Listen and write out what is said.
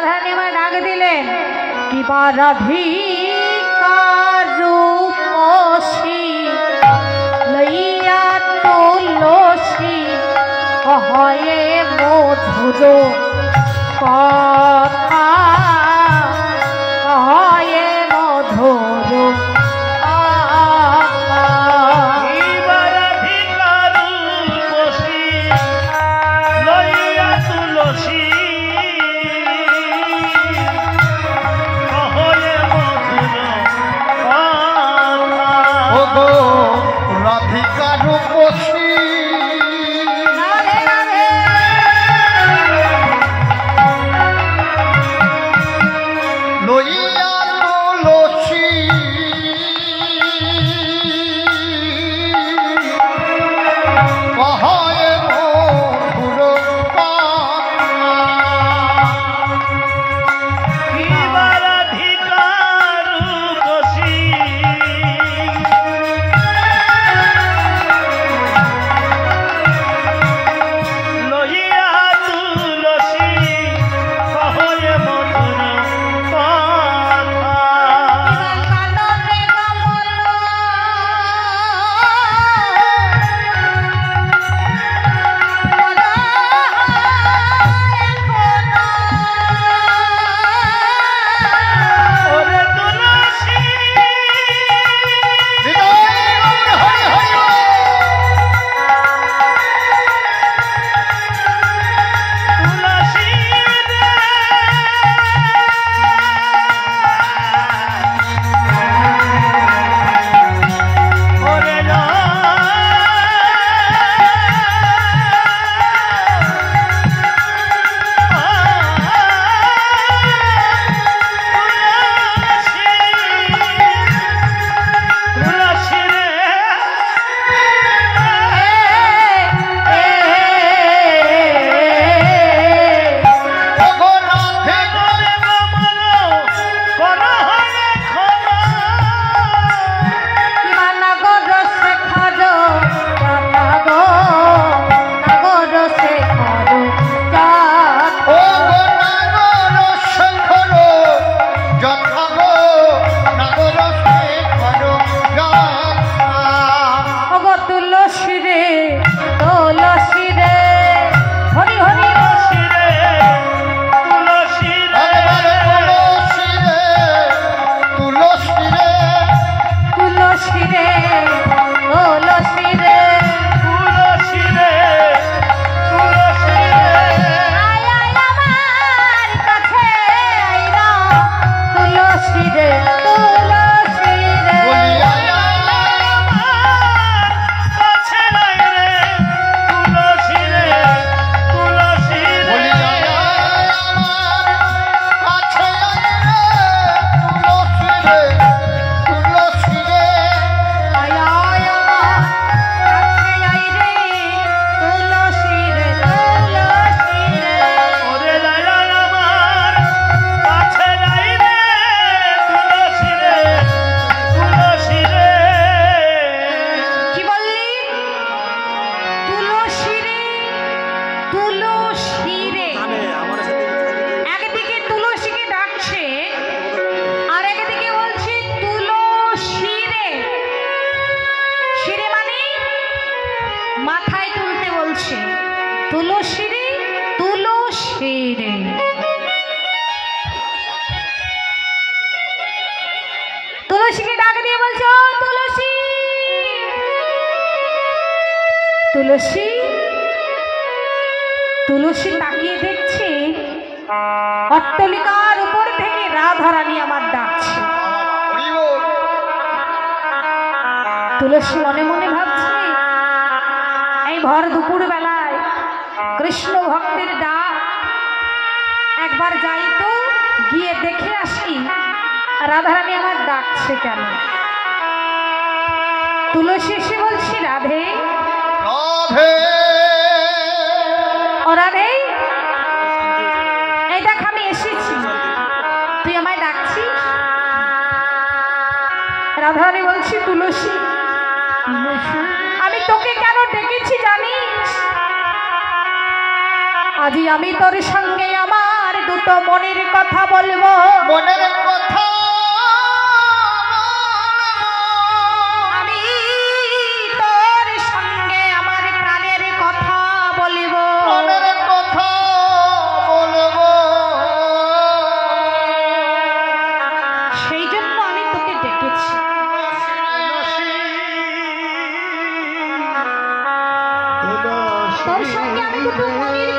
রাধারানী আমায় ডাক দিলেন কিবা রাধিকার রূপসী লইয়া তুলসী কহে মধুর কথা কহে মধুর রাধিকা রূপসী লইয়া তুলসী কহে মধুর তুলসীকে ডাক দিয়ে বলছো তুলসী তুলসী তুলসী তাকিয়ে দেখছে অট্টালিকার উপর থেকে রাধারানী আমার ডাকছে। তুলসী মনে মনে ভাবছে এই ভর দুপুর বেলায় কৃষ্ণ ভক্তের ডাক, একবার যাই তো গিয়ে দেখে আসি রাধারানী আমার ডাকছে কেন। তুলসী এসে বলছি রাধে রাধে ও রাধে, এই দেখ আমি এসেছি, তুই আমায় ডাকছিস? রাধারানী বলছি তুলসী আমি তোকে কেন ডেকেছি জানিস? আজি আমি তোর সঙ্গে আমার দুটো মনের কথা বলবো, মনের কথা আমি তোর সঙ্গে আমার প্রাণের কথা বলবো, মনের কথা বলবো। সেই জন্য আমি তোকে ডেকেছি। তোর সঙ্গে আমি দুটো মনের